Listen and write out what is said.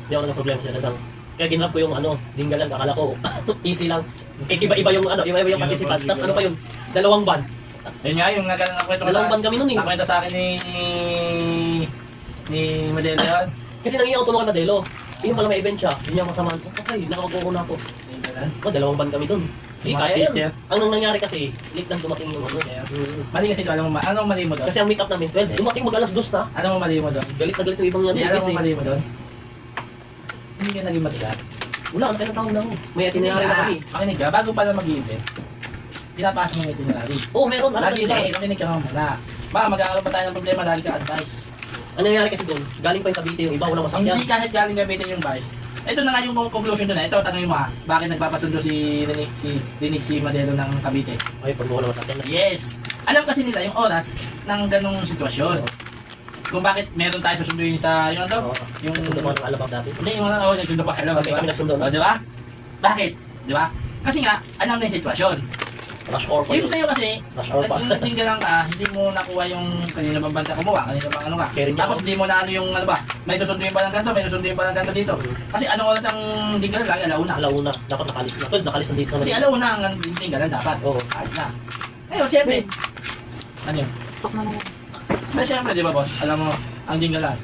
Hindi ako nagka-problema sa dagang. Kaya ginrap ko yung dinggalan, akala ko easy lang. Eh, iba-iba yung iba-iba yung participant. Tapos ano pa yun? 2 ban. Yun nga, yung nakwento ko 2 ban kami nun eh. nakwento sa akin ni Madelo yun. Kasi nangyayang ako tulungan Madelo. Yun pala may event siya. Yun yung kasamaan ko. Okay, nakakakuha na ako. Oh, 2 ban kami dun. Eh, Mga kaya teacher. yan. Ang nangyari kasi, late lang dumating yung Mali kasi ito, ano mali mo doon? Kasi ang meet up namin, 12. Dumating mag-alas 2 na. Ano mali mo doon? Galit na galit yung ibang yan. Hindi, alam mo Kasi mali mo doon? Hindi ka naging matigas. wala, nakita tao lang. May itinerary na kami. Makinig ka, bago pala mag-event, pinapasok mo yung itinerary. Oo, meron. Alam Lagi nila. makinig ka muna. Baka magkakaroon pa tayo ng problema, lagi ka advice. Ang nangyari kasi doon, galing pa yung Cavite yung iba, walang masakyan. Hindi kahit galing gamitin yung vice. Ito na nga yung conclusion doon. Ito, tanongin mo ha, bakit nagpapasundo si Madelo ng Cavite? Ay, pag walang masakyan na. Yes! Alam kasi nila yung oras ng ganung sitwasyon. Kung bakit meron tayo susunduin sa, yung ano? Yung... Sundo ko ng alabang dati. Hindi, yung ano, nagsundo pa. Alam mo, Okay, kami nagsundo na. di ba? Bakit? Di ba? Kasi nga, alam na yung sitwasyon. Rush hour pa Yung yun. sa'yo kasi, Rush hour pa. naging ka lang ka, hindi mo nakuha yung kanina bang banta kumuha, kanina bang ano ka. Kaya rin niya Tapos ako. hindi mo na ano yung ano ba, may susunduin pa ng ganito, may susunduin pa ng ganito dito. Kasi anong oras ang dinggalan lagi, alauna. Alauna, dapat nakalis na. Tol, nakalis na dito sa Hindi, Manila. alauna ang dinggalan dapat. Oo. Ayos na. Ngayon, siyempre, ano yun? Tok na naman. Na siyempre, di ba boss, alam mo, ang dinggalan,